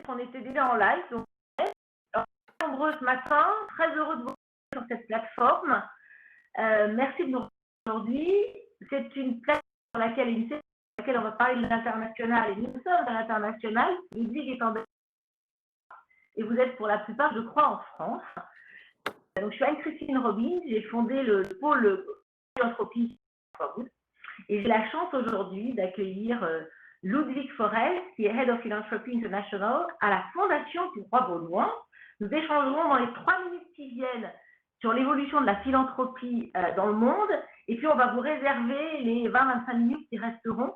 On était déjà en live, donc nombreux ce matin, très heureux de vous retrouver sur cette plateforme. Merci de nous retrouver aujourd'hui. C'est une plateforme sur laquelle on va parler de l'international, et nous sommes à l'international. Ludwig est en Belgique et vous êtes pour la plupart, je crois, en France. Donc, je suis Anne-Christine Robin, j'ai fondé le pôle philanthropie et j'ai la chance aujourd'hui d'accueillir Ludwig Forel, qui est Head of Philanthropy International à la Fondation du Roi Baudouin. Nous échangerons dans les 3 minutes qui viennent sur l'évolution de la philanthropie dans le monde. Et puis, on va vous réserver les 20-25 minutes qui resteront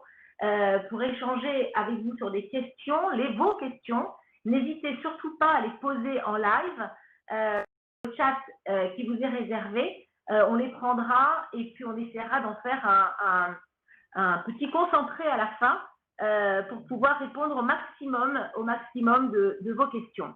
pour échanger avec vous sur des questions, vos questions. N'hésitez surtout pas à les poser en live. Le chat qui vous est réservé, on les prendra et puis on essaiera d'en faire un petit concentré à la fin pour pouvoir répondre au maximum de vos questions.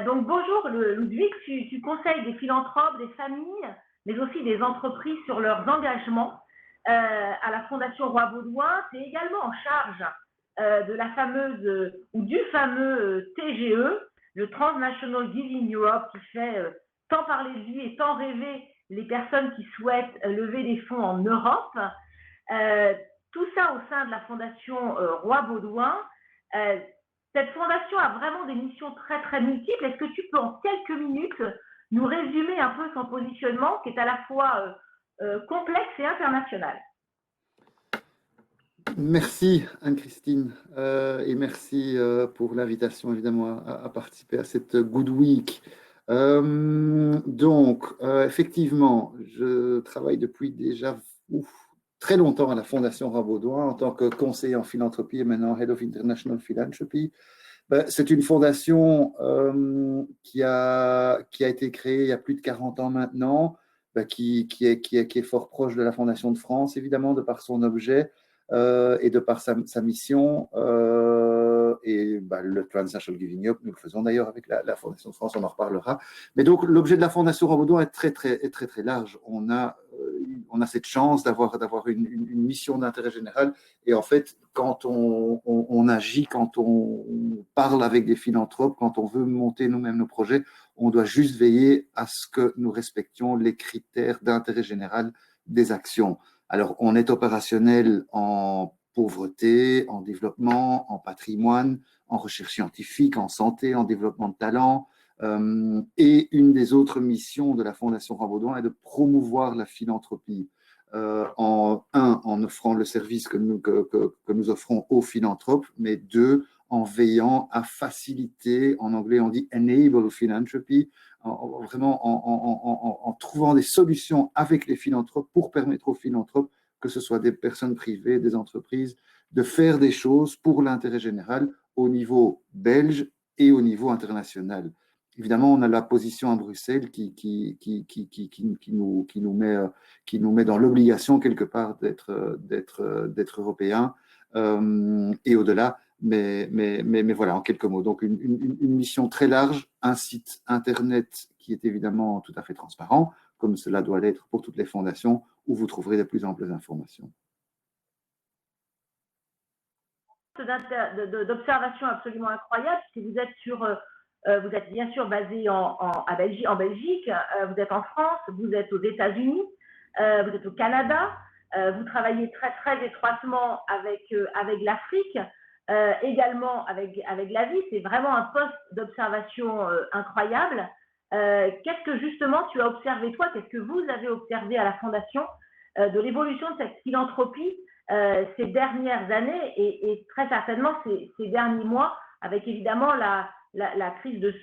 Donc bonjour Ludwig, tu conseilles des philanthropes, des familles, mais aussi des entreprises sur leurs engagements à la Fondation Roi Baudouin. Tu es également en charge de la fameuse ou du fameux TGE, le Transnational Giving Europe, qui fait tant parler de lui et tant rêver les personnes qui souhaitent lever des fonds en Europe. Tout ça au sein de la Fondation Roi Baudouin. Cette fondation a vraiment des missions très très multiples. Est-ce que tu peux en quelques minutes nous résumer un peu son positionnement qui est à la fois complexe et international? Merci Anne-Christine et merci pour l'invitation évidemment à participer à cette Good Week. Effectivement, je travaille depuis déjà très longtemps à la Fondation Roi Baudouin en tant que conseiller en philanthropie et maintenant Head of International Philanthropy. C'est une fondation qui a été créée il y a plus de 40 ans maintenant, qui est fort proche de la Fondation de France, évidemment, de par son objet et de par sa mission. Le Transnational Giving Up, nous le faisons d'ailleurs avec la Fondation de France, on en reparlera. Mais donc, l'objet de la Fondation Roi Baudouin est très large. On a cette chance d'avoir une mission d'intérêt général. Et en fait, quand on agit, quand on parle avec des philanthropes, quand on veut monter nous-mêmes nos projets, on doit juste veiller à ce que nous respections les critères d'intérêt général des actions. Alors, on est opérationnel en pauvreté, en développement, en patrimoine, en recherche scientifique, en santé, en développement de talent. Et une des autres missions de la Fondation Roi Baudouin est de promouvoir la philanthropie en offrant le service que nous offrons aux philanthropes, mais deux, en veillant à faciliter, en anglais on dit enable philanthropy, en trouvant des solutions avec les philanthropes pour permettre aux philanthropes, que ce soit des personnes privées, des entreprises, de faire des choses pour l'intérêt général au niveau belge et au niveau international. Évidemment, on a la position à Bruxelles qui nous met dans l'obligation quelque part d'être européen et au-delà. Mais voilà, en quelques mots. Donc, une mission très large, un site Internet qui est évidemment tout à fait transparent, comme cela doit l'être pour toutes les fondations, où vous trouverez de plus amples informations. D'observation absolument incroyable, parce que vous êtes bien sûr basé en Belgique, vous êtes en France, vous êtes aux États-Unis, vous êtes au Canada, vous travaillez très très étroitement avec l'Afrique, également avec l'Asie. C'est vraiment un poste d'observation incroyable. Qu'est-ce que justement tu as observé toi, qu'est-ce que vous avez observé à la Fondation de l'évolution de cette philanthropie ces dernières années et très certainement ces derniers mois, avec évidemment la crise de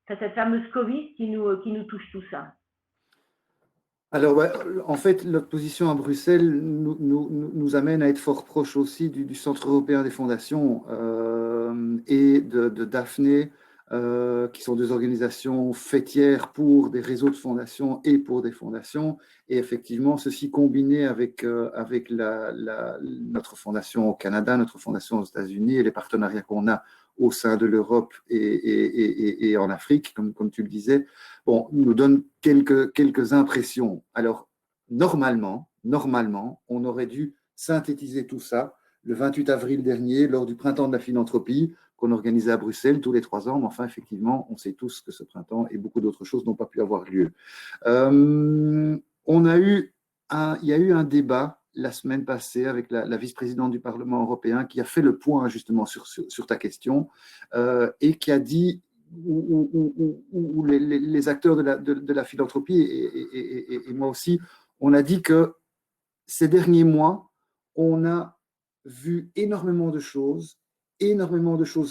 cette fameuse Covid qui nous touche tous. Alors, en fait, notre position à Bruxelles nous amène à être fort proche aussi du Centre européen des fondations et de Daphné, qui sont deux organisations fêtières pour des réseaux de fondations et pour des fondations. Et effectivement, ceci combiné avec notre fondation au Canada, notre fondation aux États-Unis et les partenariats qu'on a au sein de l'Europe et en Afrique, comme tu le disais, nous donne quelques impressions. Alors, normalement, on aurait dû synthétiser tout ça le 28 avril dernier, lors du Printemps de la philanthropie, qu'on organisait à Bruxelles tous les 3 ans. Mais enfin, effectivement, on sait tous que ce printemps et beaucoup d'autres choses n'ont pas pu avoir lieu. Il y a eu un débat la semaine passée avec la vice-présidente du Parlement européen qui a fait le point justement sur ta question et qui a dit où les acteurs de la philanthropie et moi aussi, on a dit que ces derniers mois, on a vu énormément de choses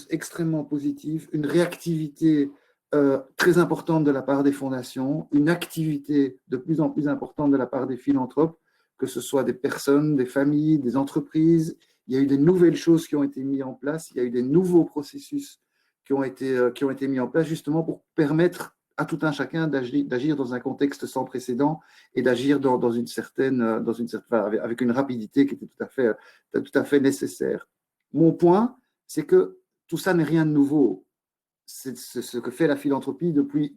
extrêmement positives, une réactivité très importante de la part des fondations, une activité de plus en plus importante de la part des philanthropes, que ce soit des personnes, des familles, des entreprises. Il y a eu des nouvelles choses qui ont été mises en place, il y a eu des nouveaux processus qui ont été mis en place justement pour permettre à tout un chacun d'agir dans un contexte sans précédent et d'agir avec une rapidité qui était tout à fait nécessaire. Mon point, c'est que tout ça n'est rien de nouveau. C'est ce que fait la philanthropie depuis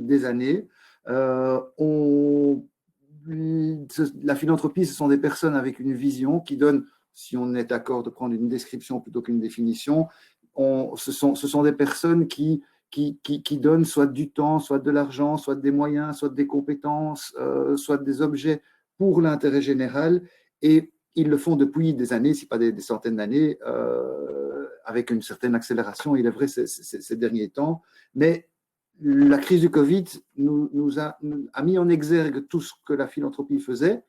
des années. La philanthropie, ce sont des personnes avec une vision qui donnent, si on est d'accord de prendre une description plutôt qu'une définition, ce sont des personnes qui donnent soit du temps, soit de l'argent, soit des moyens, soit des compétences, soit des objets pour l'intérêt général. Et ils le font depuis des années, si pas des centaines d'années, avec une certaine accélération, il est vrai, ces derniers temps. Mais la crise du Covid nous a mis en exergue tout ce que la philanthropie faisait,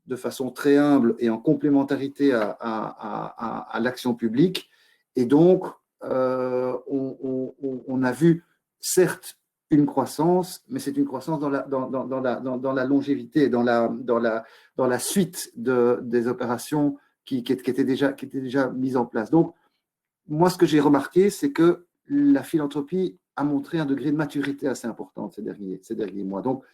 de façon très humble et en complémentarité à l'action publique. Et donc, on a vu, certes, une croissance, mais c'est une croissance dans la longévité, dans la suite des opérations qui étaient déjà mises en place. Donc, moi, ce que j'ai remarqué, c'est que la philanthropie a montré un degré de maturité assez important ces derniers mois. Donc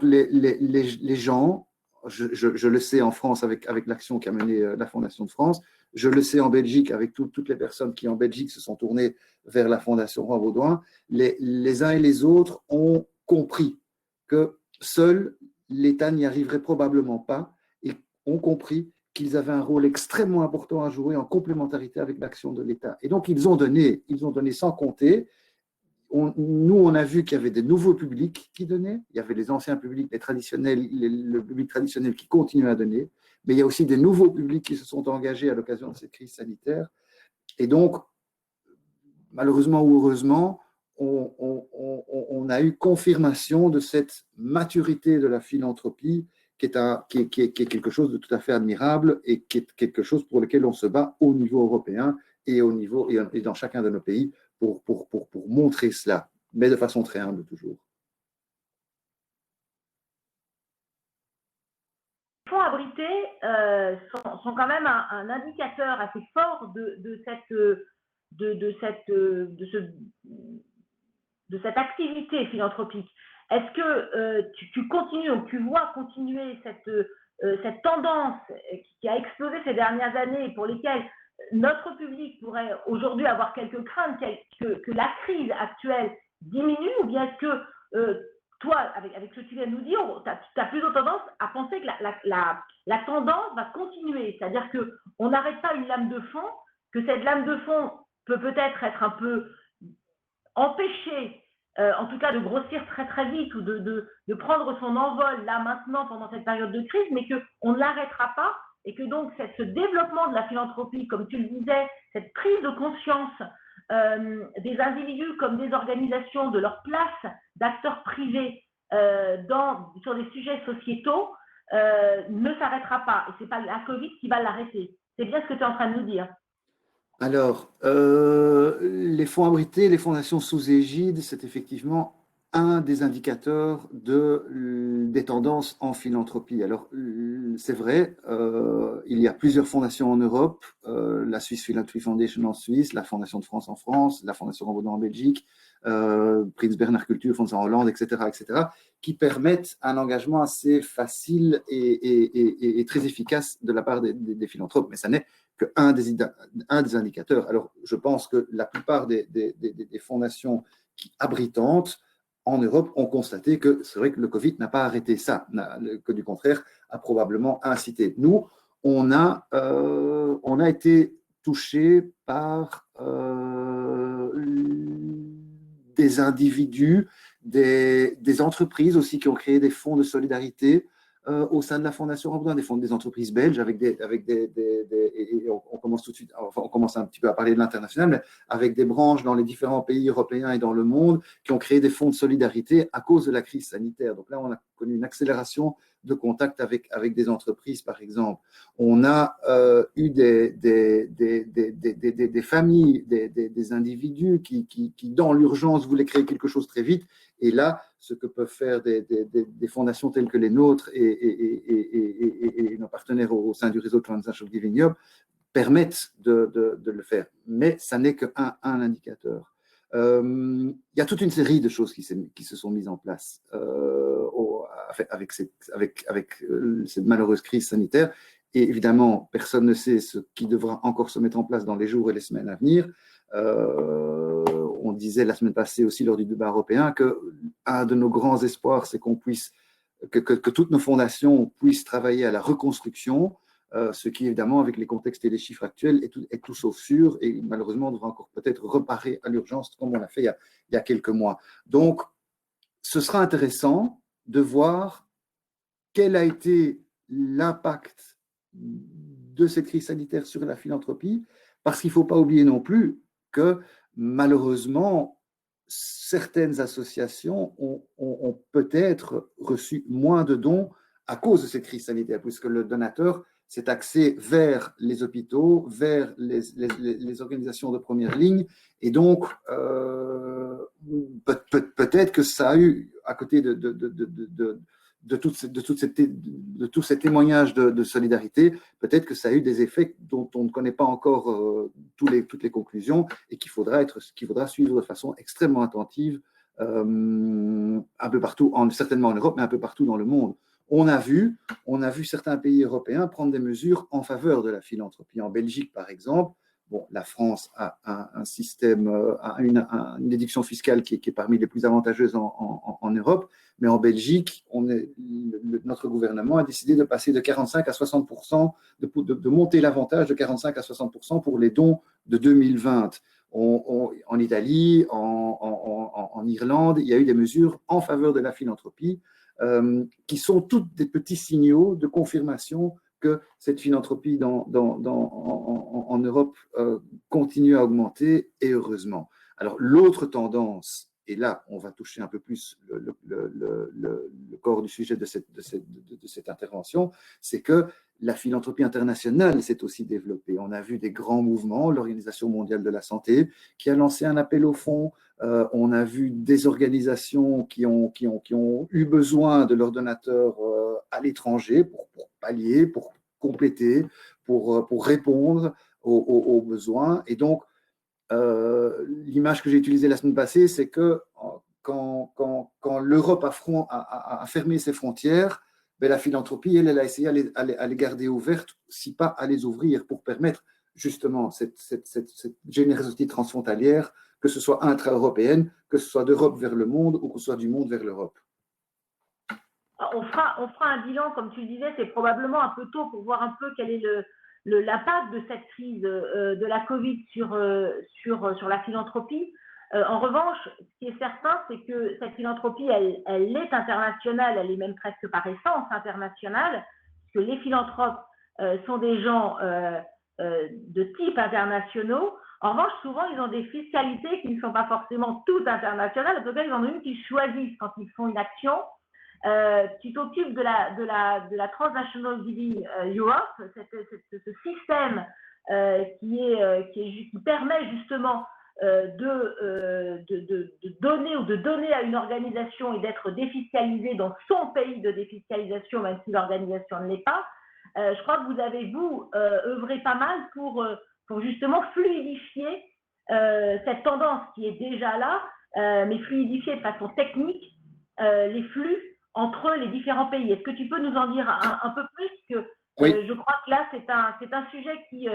les gens, je le sais en France avec l'action qu'a menée la Fondation de France, je le sais en Belgique avec toutes les personnes qui en Belgique se sont tournées vers la Fondation Roi-Baudouin, les uns et les autres ont compris que seul l'État n'y arriverait probablement pas et ont compris qu'ils avaient un rôle extrêmement important à jouer en complémentarité avec l'action de l'État. Et donc, ils ont donné sans compter. Nous, on a vu qu'il y avait des nouveaux publics qui donnaient. Il y avait les anciens publics, les traditionnels, le public traditionnel qui continuait à donner. Mais il y a aussi des nouveaux publics qui se sont engagés à l'occasion de cette crise sanitaire. Et donc, malheureusement ou heureusement, on a eu confirmation de cette maturité de la philanthropie qui est quelque chose de tout à fait admirable et qui est quelque chose pour lequel on se bat au niveau européen et dans chacun de nos pays pour montrer cela, mais de façon très humble toujours. Les fonds abrités sont quand même un indicateur assez fort de cette activité philanthropique. Est-ce que tu continues, ou tu vois continuer cette tendance qui a explosé ces dernières années et pour lesquelles notre public pourrait aujourd'hui avoir quelques craintes que la crise actuelle diminue, ou bien est-ce que toi, avec ce que tu viens de nous dire, tu as plutôt tendance à penser que la tendance va continuer, c'est-à-dire qu'on n'arrête pas une lame de fond, que cette lame de fond peut peut-être être un peu empêchée, en tout cas de grossir très très vite ou de prendre son envol là maintenant pendant cette période de crise, mais qu'on ne l'arrêtera pas et que donc ce développement de la philanthropie, comme tu le disais, cette prise de conscience des individus comme des organisations, de leur place d'acteurs privés sur des sujets sociétaux, ne s'arrêtera pas. Et ce n'est pas la Covid qui va l'arrêter. C'est bien ce que tu es en train de nous dire. Alors, les fonds abrités, les fondations sous égide, c'est effectivement un des indicateurs des tendances en philanthropie. Alors, c'est vrai, il y a plusieurs fondations en Europe, la Swiss Philanthropy Foundation en Suisse, la Fondation de France en France, la Fondation Roi-Baudouin en Belgique, Prince Bernhard Culture, Fonds en Hollande, etc., qui permettent un engagement assez facile et très efficace de la part des philanthropes. Mais ça n'est qu'un des indicateurs. Alors, je pense que la plupart des fondations abritantes en Europe ont constaté que c'est vrai que le Covid n'a pas arrêté ça, que du contraire, a probablement incité. Nous, on a été touchés par des individus, des entreprises aussi qui ont créé des fonds de solidarité au sein de la Fondation Ramboudin, des entreprises belges et on commence tout de suite, enfin, on commence un petit peu à parler de l'international, mais avec des branches dans les différents pays européens et dans le monde qui ont créé des fonds de solidarité à cause de la crise sanitaire. Donc là, on a connu une accélération de contact avec des entreprises, par exemple. On a eu des familles, des individus qui, dans l'urgence, voulaient créer quelque chose très vite. Et là, ce que peuvent faire des fondations telles que les nôtres et nos partenaires au sein du réseau Transaction Giving Up permettent de le faire. Mais ça n'est qu'un indicateur. Il y a toute une série de choses qui se sont mises en place avec cette malheureuse crise sanitaire. Et évidemment, personne ne sait ce qui devra encore se mettre en place dans les jours et les semaines à venir. On disait la semaine passée aussi lors du débat européen qu'un de nos grands espoirs, c'est que toutes nos fondations puissent travailler à la reconstruction, ce qui évidemment, avec les contextes et les chiffres actuels, est tout sauf sûr, et malheureusement, on devra encore peut-être reparer à l'urgence comme on l'a fait il y a quelques mois. Donc, ce sera intéressant de voir quel a été l'impact de cette crise sanitaire sur la philanthropie, parce qu'il ne faut pas oublier non plus que malheureusement, certaines associations ont peut-être reçu moins de dons à cause de cette crise sanitaire, puisque le donateur s'est axé vers les hôpitaux, vers les organisations de première ligne, et donc peut-être que ça a eu, à côté de tout ces témoignages de solidarité, peut-être que ça a eu des effets dont on ne connaît pas encore toutes les conclusions et qu'il faudra suivre de façon extrêmement attentive un peu partout, certainement en Europe, mais un peu partout dans le monde. On a vu certains pays européens prendre des mesures en faveur de la philanthropie. En Belgique, par exemple, bon, la France a un système, une déduction fiscale qui est parmi les plus avantageuses en Europe, mais en Belgique, notre gouvernement a décidé de passer de 45 à 60%, de monter l'avantage de 45 à 60% pour les dons de 2020. En Italie, en Irlande, il y a eu des mesures en faveur de la philanthropie qui sont toutes des petits signaux de confirmation que cette philanthropie en Europe continue à augmenter, et heureusement. Alors, l'autre tendance, et là, on va toucher un peu plus le corps du sujet de cette intervention, c'est que la philanthropie internationale s'est aussi développée. On a vu des grands mouvements, l'Organisation mondiale de la santé qui a lancé un appel au fonds. On a vu des organisations qui ont eu besoin de leurs donateurs à l'étranger pour pallier, pour compléter, pour répondre aux besoins. Et donc, l'image que j'ai utilisée la semaine passée, c'est que quand l'Europe a fermé ses frontières, ben, la philanthropie, elle a essayé à les garder ouvertes, si pas à les ouvrir, pour permettre justement cette générosité transfrontalière, que ce soit intra-européenne, que ce soit d'Europe vers le monde ou que ce soit du monde vers l'Europe. On fera un bilan, comme tu le disais, c'est probablement un peu tôt pour voir un peu quel est l'impact de cette crise de la Covid sur la philanthropie. En revanche, ce qui est certain, c'est que cette philanthropie, elle est internationale, elle est même presque par essence internationale, puisque les philanthropes sont des gens de type internationaux. En revanche, souvent, ils ont des fiscalités qui ne sont pas forcément toutes internationales. En tout cas, ils en ont une qu'ils choisissent quand ils font une action. Tu t'occupes de la Transnational Giving Europe, ce système qui permet justement de donner à une organisation et d'être défiscalisé dans son pays de défiscalisation, même si l'organisation ne l'est pas. Je crois que vous avez, œuvré pas mal pour justement fluidifier cette tendance qui est déjà là, mais fluidifier de façon technique les flux entre les différents pays. Est-ce que tu peux nous en dire un peu plus que oui. Je crois que là, c'est un sujet qui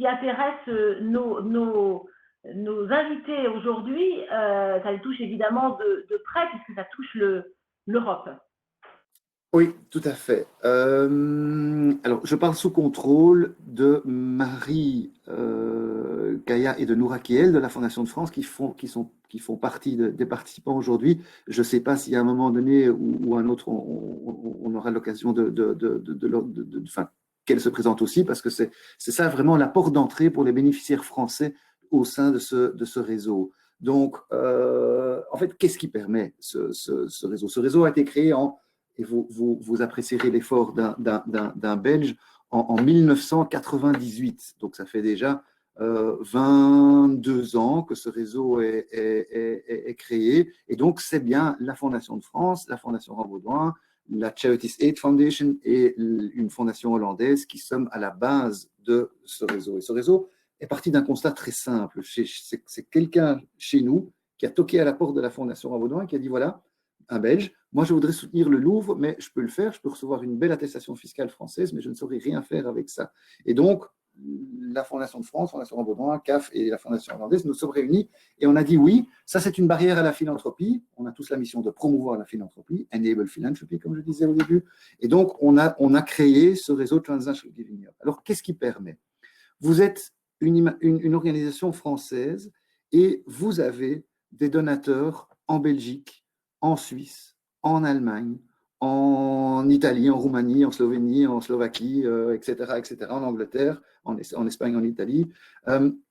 intéresse nos invités aujourd'hui. Ça les touche évidemment de près puisque ça touche l'Europe. Oui, tout à fait. Alors, je parle sous contrôle de Marie Kaya et de Noura Kiel de la Fondation de France qui font partie des participants aujourd'hui. Je ne sais pas si à un moment donné ou un autre, on aura l'occasion enfin, qu'elle se présente aussi, parce que c'est ça vraiment la porte d'entrée pour les bénéficiaires français au sein de ce réseau. Donc, en fait, qu'est-ce qui permet ce réseau? Ce réseau a été créé et vous apprécierez l'effort d'un Belge, en 1998. Donc, ça fait déjà 22 ans que ce réseau est créé. Et donc, c'est bien la Fondation de France, la Fondation Rambaudouin, la Charities Aid Foundation et une fondation hollandaise qui sommes à la base de ce réseau. Et ce réseau est parti d'un constat très simple. C'est quelqu'un chez nous qui a toqué à la porte de la Fondation Rambaudouin et qui a dit, voilà, un Belge, moi je voudrais soutenir le Louvre, mais je peux le faire, je peux recevoir une belle attestation fiscale française, mais je ne saurais rien faire avec ça. Et donc, la Fondation de France, Fondation Rambaudouin, CAF et la Fondation hollandaise, nous sommes réunis et on a dit oui, ça c'est une barrière à la philanthropie. On a tous la mission de promouvoir la philanthropie, Enable Philanthropy, comme je disais au début. Et donc, on a créé ce réseau Transnational Giving Europe. Alors, qu'est-ce qui permet? Vous êtes une organisation française et vous avez des donateurs en Belgique, en Suisse, en Allemagne, en Italie, en Roumanie, en Slovénie, en Slovaquie, etc., en Angleterre, en Espagne, en Italie,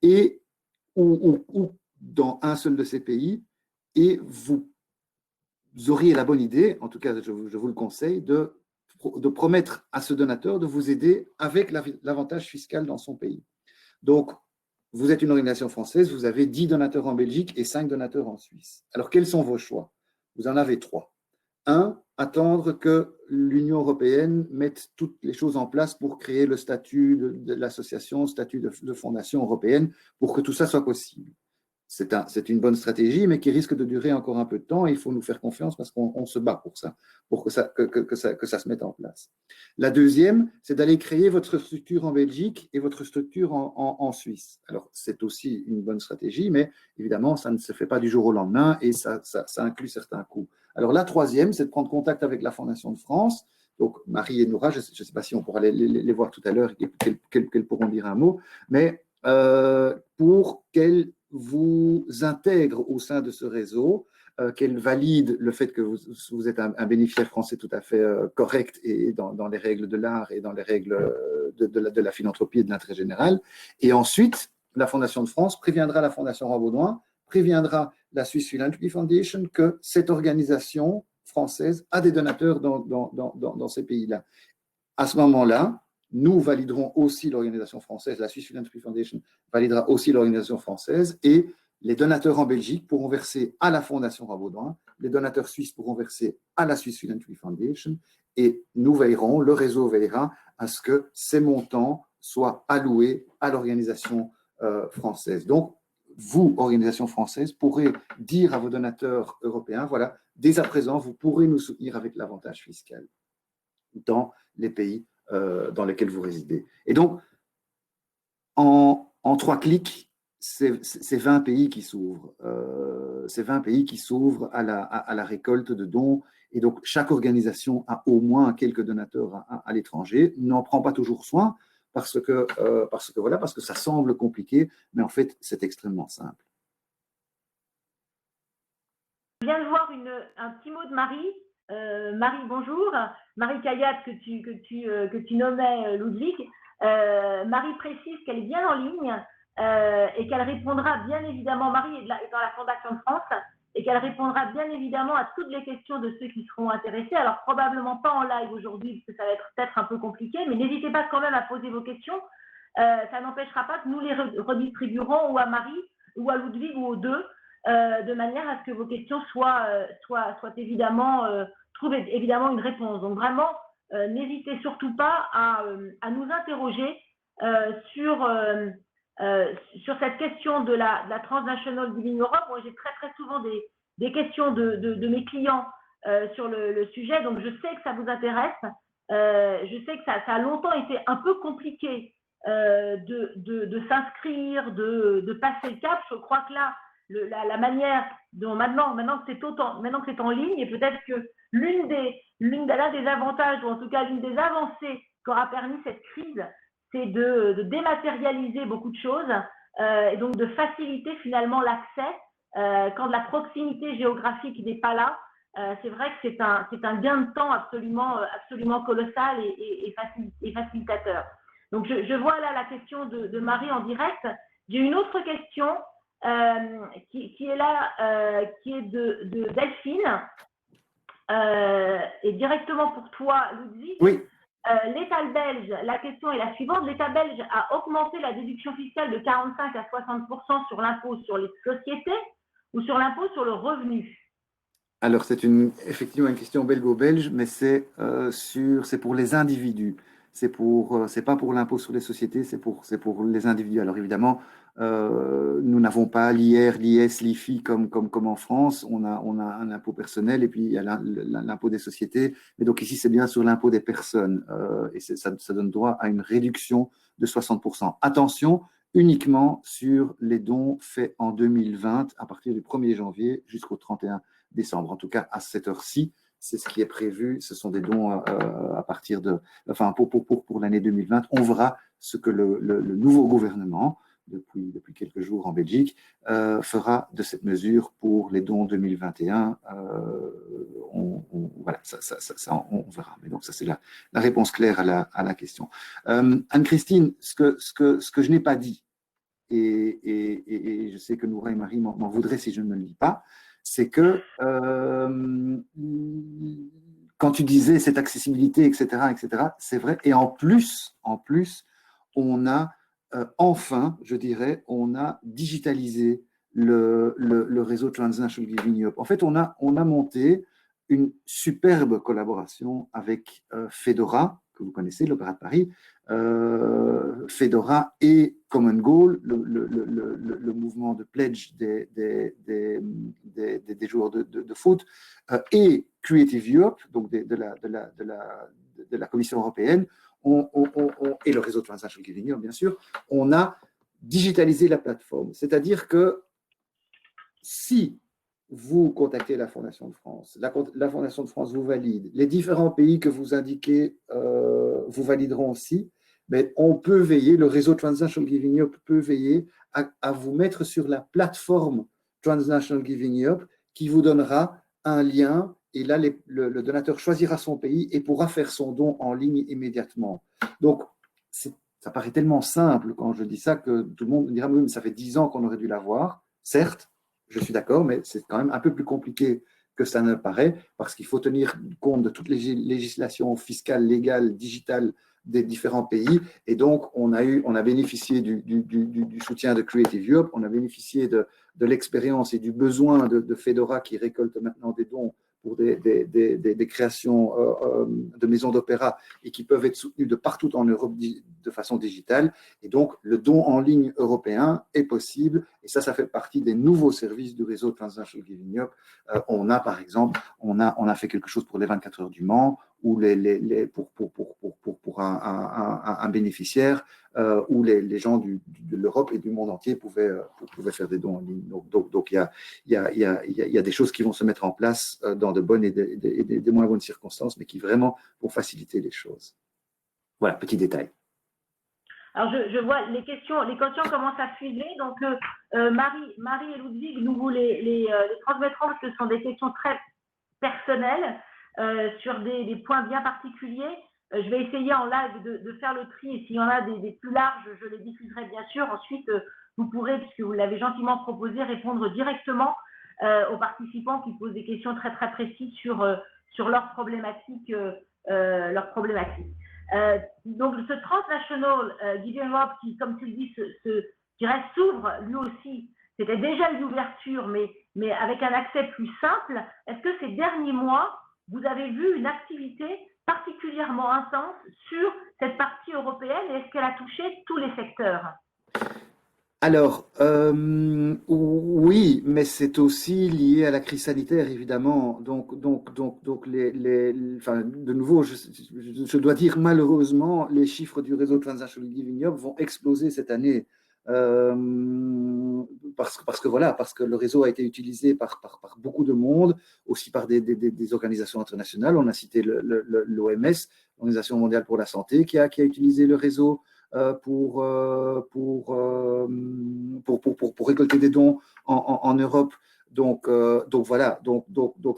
et ou dans un seul de ces pays, et vous auriez la bonne idée, en tout cas je vous le conseille, de promettre à ce donateur de vous aider avec l'avantage fiscal dans son pays. Donc, vous êtes une organisation française, vous avez 10 donateurs en Belgique et 5 donateurs en Suisse. Alors, quels sont vos choix? Vous en avez 3. 1, attendre que l'Union européenne mette toutes les choses en place pour créer le statut de l'association, le statut de fondation européenne, pour que tout ça soit possible. C'est une bonne stratégie, mais qui risque de durer encore un peu de temps et il faut nous faire confiance parce qu'on se bat pour ça, pour que ça se mette en place. La deuxième, c'est d'aller créer votre structure en Belgique et votre structure en Suisse. Alors, c'est aussi une bonne stratégie, mais évidemment, ça ne se fait pas du jour au lendemain et ça inclut certains coûts. Alors, la troisième, c'est de prendre contact avec la Fondation de France. Donc, Marie et Noura, je ne sais pas si on pourra les voir tout à l'heure et qu'elles pourront dire un mot, mais pour qu'elles vous intègre au sein de ce réseau, qu'elle valide le fait que vous êtes un bénéficiaire français tout à fait correct et dans les règles de l'art et dans les règles de la philanthropie et de l'intérêt général. Et ensuite, la Fondation de France préviendra la Fondation Rambaudouin, préviendra la Swiss Philanthropy Foundation que cette organisation française a des donateurs dans ces pays-là. À ce moment-là, nous validerons aussi l'organisation française, la Swiss Philanthropy Foundation validera aussi l'organisation française et les donateurs en Belgique pourront verser à la Fondation Rambaudouin, les donateurs suisses pourront verser à la Swiss Philanthropy Foundation et nous veillerons, le réseau veillera à ce que ces montants soient alloués à l'organisation française. Donc, vous, organisation française, pourrez dire à vos donateurs européens, voilà, dès à présent, vous pourrez nous soutenir avec l'avantage fiscal dans les pays dans lesquels vous résidez. Et donc, en 3 clics, c'est 20 pays qui s'ouvrent. C'est 20 pays qui s'ouvrent à la récolte de dons. Et donc, chaque organisation a au moins quelques donateurs à l'étranger, n'en prend pas toujours soin parce que ça semble compliqué, mais en fait, c'est extrêmement simple. Je viens de voir un petit mot de Marie. Marie, bonjour. Marie Kayat, que tu nommais Ludwig. Marie précise qu'elle est bien en ligne et qu'elle répondra bien évidemment, Marie est dans la Fondation de France, et qu'elle répondra bien évidemment à toutes les questions de ceux qui seront intéressés. Alors, probablement pas en live aujourd'hui, parce que ça va être peut-être un peu compliqué, mais n'hésitez pas quand même à poser vos questions. Ça n'empêchera pas que nous les redistribuerons ou à Marie, ou à Ludwig, ou aux deux, de manière à ce que vos questions soient évidemment, trouvent évidemment une réponse. Donc vraiment, n'hésitez surtout pas à nous interroger sur cette question de la Transnational Giving Europe. Moi, j'ai très souvent des questions de mes clients sur le sujet, donc je sais que ça vous intéresse. Je sais que ça a longtemps été un peu compliqué de s'inscrire, de passer le cap. Je crois que là, la manière dont maintenant que c'est en ligne, et peut-être que l'un des avantages, ou en tout cas l'une des avancées qu'aura permis cette crise, c'est de dématérialiser beaucoup de choses. et donc de faciliter finalement l'accès quand la proximité géographique n'est pas là. C'est vrai que c'est un gain de temps absolument colossal et facilitateur. Donc, je vois là la question de Marie en direct. J'ai une autre question qui est là, qui est de Delphine, et directement pour toi, Ludwig. Oui. L'État belge, la question est la suivante. L'État belge a augmenté la déduction fiscale de 45 à 60% sur l'impôt sur les sociétés ou sur l'impôt sur le revenu? Alors, c'est effectivement une question belgo-belge, mais c'est pour les individus. C'est pas pour l'impôt sur les sociétés, c'est pour les individus. Alors, évidemment, nous n'avons pas l'IR, l'IS, l'IFI comme en France. On a un impôt personnel et puis il y a l'impôt des sociétés. Mais donc, ici, c'est bien sur l'impôt des personnes. Et ça donne droit à une réduction de 60%. Attention, uniquement sur les dons faits en 2020, à partir du 1er janvier jusqu'au 31 décembre. En tout cas, à cette heure-ci, c'est ce qui est prévu. Ce sont des dons à partir de, enfin, pour l'année 2020. On verra ce que le nouveau gouvernement, depuis quelques jours en Belgique, fera de cette mesure pour les dons 2021. Voilà, ça, on verra. Mais donc, ça, c'est la réponse claire à la question. Anne-Christine, ce que je n'ai pas dit, et je sais que Noura et Marie m'en voudraient si je ne me le dis pas, c'est que quand tu disais cette accessibilité, etc., c'est vrai. Et en plus, on a enfin, je dirais, on a digitalisé le réseau Transnational Giving Up. En fait, on a monté une superbe collaboration avec Fedora, que vous connaissez, l'Opéra de Paris, Fedora et Common Goal, le mouvement de pledge des joueurs de foot, et Creative Europe, donc de la Commission européenne, et le réseau Transnational Giving Europe, bien sûr, on a digitalisé la plateforme. C'est-à-dire que si vous contactez la Fondation de France, la Fondation de France vous valide, les différents pays que vous indiquez vous valideront aussi, mais on peut veiller, le réseau Transnational Giving Up peut veiller à vous mettre sur la plateforme Transnational Giving Up qui vous donnera un lien et là, le donateur choisira son pays et pourra faire son don en ligne immédiatement. Donc, ça paraît tellement simple quand je dis ça que tout le monde me dira, oui, mais ça fait 10 ans qu'on aurait dû l'avoir. Certes, je suis d'accord, mais c'est quand même un peu plus compliqué que ça ne paraît, parce qu'il faut tenir compte de toutes les législations fiscales, légales, digitales des différents pays. Et donc, on a bénéficié du soutien de Creative Europe, on a bénéficié de l'expérience et du besoin de Fedora qui récolte maintenant des dons pour des créations de maisons d'opéra et qui peuvent être soutenues de partout en Europe de façon digitale. Et donc, le don en ligne européen est possible. Et ça fait partie des nouveaux services du réseau Transnational Giving Up. On a, par exemple, on a fait quelque chose pour les 24 heures du Mans, ou pour un bénéficiaire, où les gens de l'Europe et du monde entier pouvaient faire des dons en ligne. Donc il y a des choses qui vont se mettre en place dans de bonnes et des moins bonnes circonstances, mais qui vraiment vont faciliter les choses. Voilà, petit détail. Alors, je vois les questions commencent à fuser. Donc, Marie et Ludwig, nous vous les transmettrons parce que ce sont des questions très personnelles sur des points bien particuliers. Je vais essayer en live de faire le tri et s'il y en a des plus larges, je les diffuserai bien sûr. Ensuite, vous pourrez, puisque vous l'avez gentiment proposé, répondre directement aux participants qui posent des questions très très précises sur leurs problématiques. Donc, ce Transnational Giving Up qui, comme tu le dis, s'ouvre lui aussi, c'était déjà une ouverture, mais avec un accès plus simple. Est-ce que ces derniers mois, vous avez vu une activité particulièrement intense sur cette partie européenne et est-ce qu'elle a touché tous les secteurs? Alors, oui, mais c'est aussi lié à la crise sanitaire, évidemment. Donc enfin, de nouveau, je dois dire malheureusement, les chiffres du réseau Transnational Giving Up vont exploser cette année. Parce que le réseau a été utilisé par beaucoup de monde, aussi par des organisations internationales. On a cité l'OMS, l'Organisation mondiale pour la santé, qui a utilisé le réseau. pour récolter des dons en Europe. Donc voilà, donc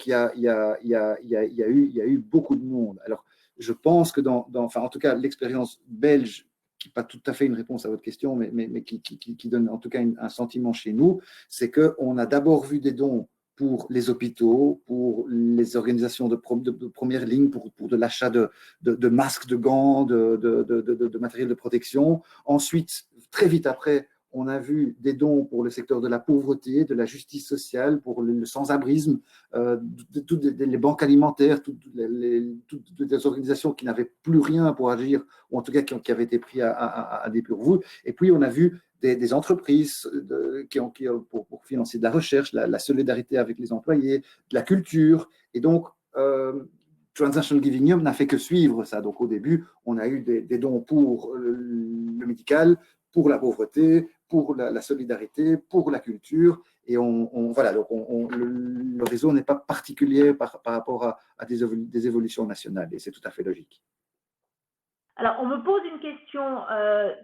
il y a eu beaucoup de monde. Alors, je pense que enfin, en tout cas, l'expérience belge, qui n'est pas tout à fait une réponse à votre question, mais qui donne en tout cas un sentiment chez nous, c'est qu'on a d'abord vu des dons pour les hôpitaux, pour les organisations de première ligne, pour de l'achat de masques, de gants, de matériel de protection. Ensuite, très vite après, on a vu des dons pour le secteur de la pauvreté, de la justice sociale, pour le sans-abrisme, toutes les banques alimentaires, toutes les organisations qui n'avaient plus rien pour agir, ou en tout cas qui avaient été pris à dépourvu. Et puis, on a vu des entreprises pour financer de la recherche, la solidarité avec les employés, de la culture. Et donc, Transnational Giving Up n'a fait que suivre ça. Donc, au début, on a eu des dons pour le médical, pour la pauvreté, pour la solidarité, pour la culture. Et voilà, donc le réseau n'est pas particulier par rapport à des évolutions nationales. Et c'est tout à fait logique. Alors, on me pose une question.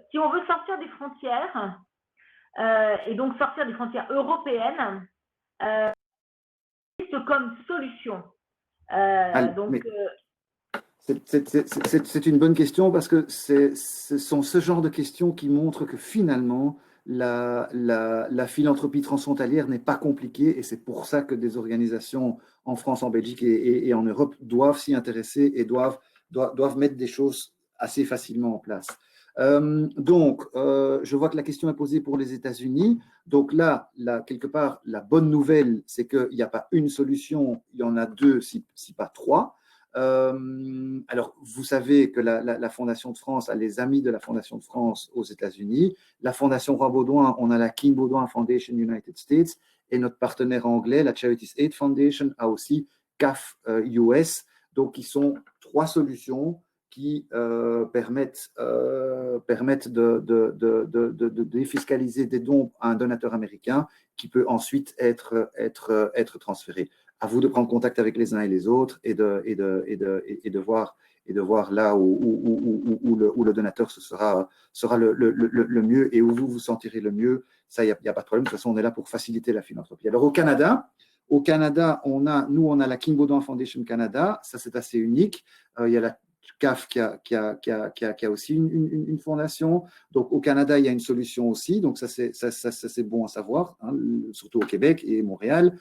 Si on veut sortir des frontières, et donc sortir des frontières européennes, comme solution. C'est une bonne question parce que ce sont ce genre de questions qui montrent que finalement, la philanthropie transfrontalière n'est pas compliquée et c'est pour ça que des organisations en France, en Belgique et en Europe doivent s'y intéresser et doivent mettre des choses assez facilement en place. Je vois que la question est posée pour les États-Unis. Donc là, quelque part, la bonne nouvelle, c'est qu'il n'y a pas une solution, il y en a deux, si pas trois. Alors, vous savez que la Fondation de France a les amis de la Fondation de France aux États-Unis. La Fondation Roi-Baudouin, on a la King Baudouin Foundation United States. Et notre partenaire anglais, la Charities Aid Foundation, a aussi CAF US. Donc, ils sont trois solutions qui permettent de défiscaliser des dons à un donateur américain qui peut ensuite être transféré. À vous de prendre contact avec les uns et les autres et de voir là où le donateur sera le mieux et où vous vous sentirez le mieux. Ça, il n'y a pas de problème. De toute façon, on est là pour faciliter la philanthropie. Alors, au Canada, on a la King Baudouin Foundation Canada. Ça, c'est assez unique. Il y a la CAF qui a aussi une fondation. Donc, au Canada, il y a une solution aussi. Donc, ça, c'est bon à savoir, hein, surtout au Québec et Montréal,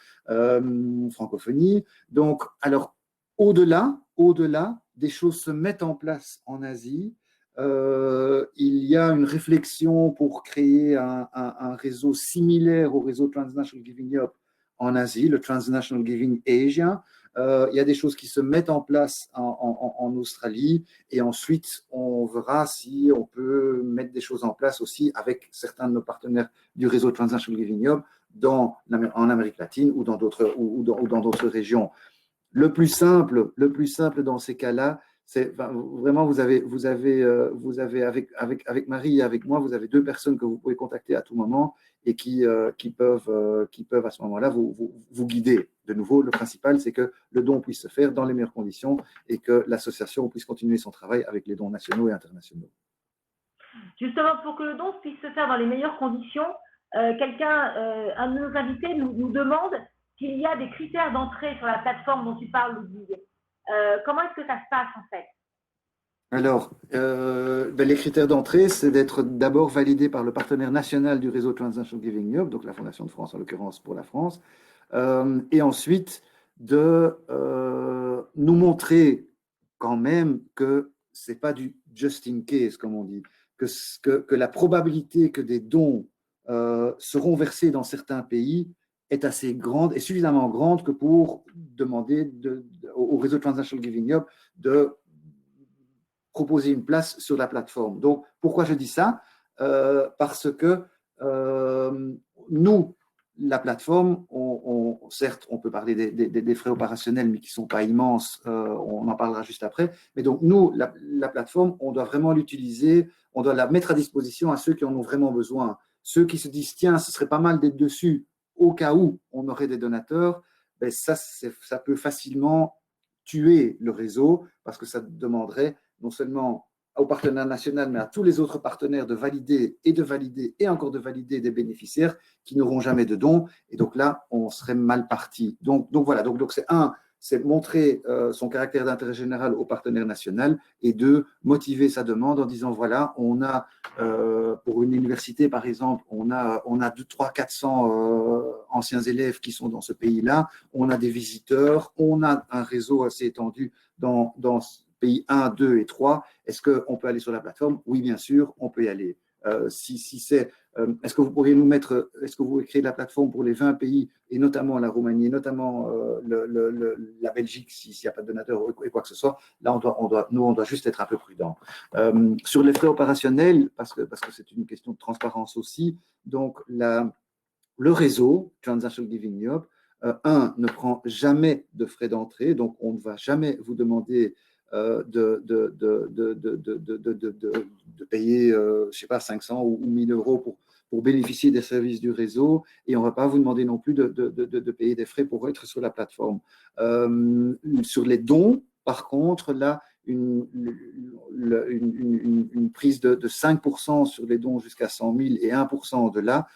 francophonie. Donc, alors, au-delà, des choses se mettent en place en Asie. Il y a une réflexion pour créer un réseau similaire au réseau Transnational Giving Up en Asie, le Transnational Giving Asia. Il y a des choses qui se mettent en place en Australie et ensuite on verra si on peut mettre des choses en place aussi avec certains de nos partenaires du réseau Transnational Giving Up en Amérique latine ou dans d'autres régions. Le plus simple dans ces cas-là, c'est vraiment vous avez avec Marie et avec moi, vous avez deux personnes que vous pouvez contacter à tout moment et qui peuvent à ce moment-là vous guider. De nouveau, le principal, c'est que le don puisse se faire dans les meilleures conditions et que l'association puisse continuer son travail avec les dons nationaux et internationaux. Justement, pour que le don puisse se faire dans les meilleures conditions, un de nos invités nous demande s'il y a des critères d'entrée sur la plateforme dont tu parles, Ludwig. Comment est-ce que ça se passe en fait? Alors, les critères d'entrée, c'est d'être d'abord validé par le partenaire national du réseau Transnational Giving Up, donc la Fondation de France en l'occurrence pour la France, et ensuite de nous montrer quand même que ce n'est pas du just in case, comme on dit, que la probabilité que des dons seront versés dans certains pays est assez grande et suffisamment grande que pour demander au réseau Transnational Giving Up de proposer une place sur la plateforme. Donc, pourquoi je dis ça? Parce que nous, la plateforme, certes, on peut parler des frais opérationnels, mais qui ne sont pas immenses, on en parlera juste après. Mais donc, nous, la plateforme, on doit vraiment l'utiliser, on doit la mettre à disposition à ceux qui en ont vraiment besoin. Ceux qui se disent, tiens, ce serait pas mal d'être dessus au cas où on aurait des donateurs, ben ça peut facilement tuer le réseau parce que ça demanderait non seulement au partenaire national, mais à tous les autres partenaires de valider et encore de valider des bénéficiaires qui n'auront jamais de dons. Et donc là, on serait mal parti. Donc voilà, donc c'est montrer son caractère d'intérêt général au partenaire national, et deux, motiver sa demande en disant, voilà, on a, pour une université par exemple, on a 2, 3, 400 anciens élèves qui sont dans ce pays-là, on a des visiteurs, on a un réseau assez étendu dans pays 1, 2 et 3, est-ce qu'on peut aller sur la plateforme? Oui, bien sûr, on peut y aller. Est-ce que vous pourriez nous mettre, est-ce que vous pouvez créer la plateforme pour les 20 pays, et notamment la Roumanie, notamment la Belgique, s'il n'y a pas de donateur et quoi que ce soit? Là, on doit juste être un peu prudent. Sur les frais opérationnels, parce que c'est une question de transparence aussi, donc le réseau Transnational Giving Europe, ne prend jamais de frais d'entrée, donc on ne va jamais vous demander de payer, je ne sais pas, 500 ou 1000 euros pour bénéficier des services du réseau, et on ne va pas vous demander non plus de payer des frais pour être sur la plateforme. Sur les dons, par contre, là, une prise de 5% sur les dons jusqu'à 100 000 et 1% de là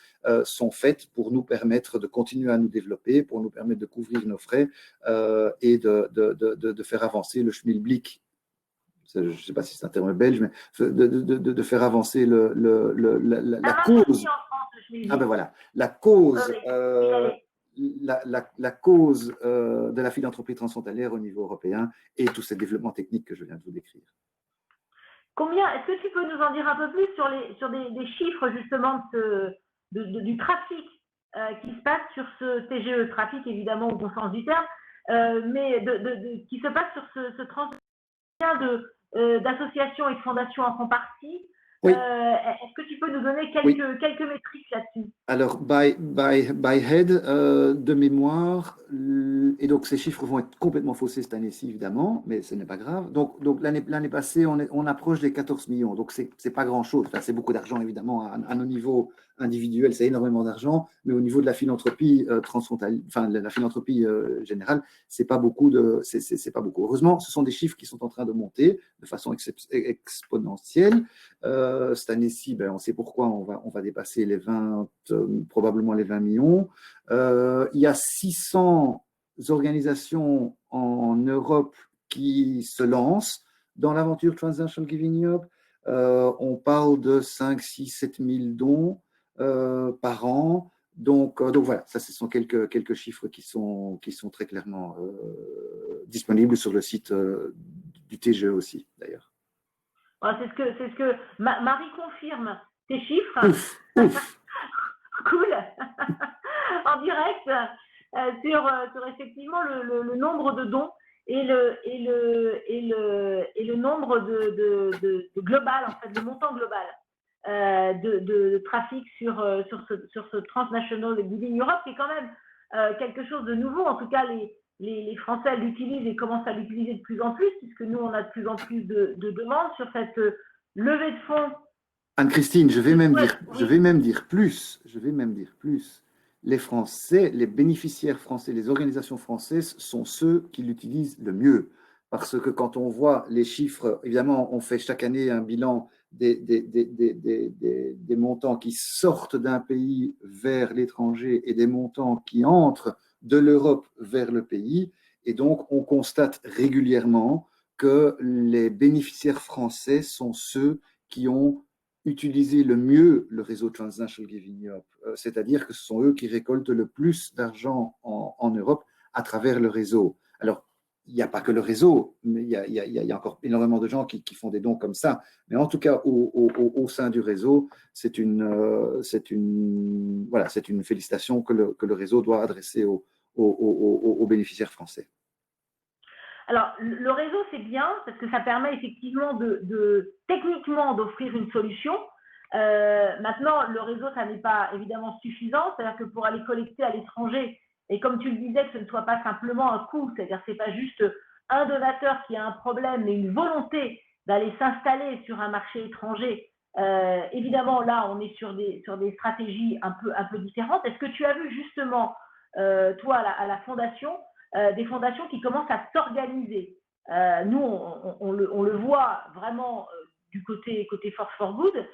sont faites pour nous permettre de continuer à nous développer, pour nous permettre de couvrir nos frais et de faire avancer le schmilblick. Je ne sais pas si c'est un terme belge, mais de faire avancer la cause. Ah ben voilà, la cause, la cause de la philanthropie transfrontalière au niveau européen et tous ces développements techniques que je viens de vous décrire. Est-ce que tu peux nous en dire un peu plus sur des chiffres justement du trafic qui se passe sur ce TGE, trafic évidemment au bon sens du terme, mais qui se passe sur ce transfert d'associations et de fondations en font partie? Oui. Est-ce que tu peux nous donner quelques métriques là-dessus? Alors, by head, de mémoire, et donc ces chiffres vont être complètement faussés cette année-ci, évidemment, mais ce n'est pas grave. Donc l'année passée, on approche des 14 millions, donc c'est pas grand-chose. Enfin, c'est beaucoup d'argent, évidemment, à nos niveaux individuels, c'est énormément d'argent, mais au niveau de la philanthropie transfrontalière, enfin, la philanthropie générale, c'est pas beaucoup. C'est pas beaucoup. Heureusement, ce sont des chiffres qui sont en train de monter de façon exponentielle. Cette année-ci, ben, on sait pourquoi on va dépasser les 20, probablement les 20 millions. Il y a 600 organisations en Europe qui se lancent dans l'aventure Transnational Giving Europe. On parle de 5, 6, 7 000 dons par an. Donc voilà, ça, ce sont quelques chiffres qui sont très clairement disponibles sur le site du TGE aussi, d'ailleurs. C'est ce que Marie confirme tes chiffres. Ouf, ouf. Cool. En direct sur effectivement le nombre de dons et le nombre de global, en fait, le montant global de trafic sur ce Transnational Giving Europe, qui est quand même quelque chose de nouveau. En tout cas, les Français l'utilisent et commencent à l'utiliser de plus en plus, puisque nous, on a de plus en plus de demandes sur cette levée de fonds. Anne-Christine, je vais même dire plus. Les Français, les bénéficiaires français, les organisations françaises sont ceux qui l'utilisent le mieux. Parce que quand on voit les chiffres, évidemment, on fait chaque année un bilan des montants qui sortent d'un pays vers l'étranger et des montants qui entrent de l'Europe vers le pays. Et donc, on constate régulièrement que les bénéficiaires français sont ceux qui ont utilisé le mieux le réseau Transnational Giving Europe. C'est-à-dire que ce sont eux qui récoltent le plus d'argent en Europe à travers le réseau. Alors, il n'y a pas que le réseau, mais il y a encore énormément de gens qui font des dons comme ça. Mais en tout cas, au sein du réseau, c'est une félicitation que le réseau doit adresser aux bénéficiaires français. Alors, le réseau, c'est bien parce que ça permet effectivement techniquement d'offrir une solution. Maintenant, le réseau, ça n'est pas évidemment suffisant. C'est-à-dire que pour aller collecter à l'étranger, et comme tu le disais, que ce ne soit pas simplement un coût, c'est-à-dire que ce n'est pas juste un donateur qui a un problème, mais une volonté d'aller s'installer sur un marché étranger. Évidemment, là, on est sur des stratégies un peu différentes. Est-ce que tu as vu justement, toi, à la fondation, des fondations qui commencent à s'organiser? Nous, on le voit vraiment du côté Force for Good.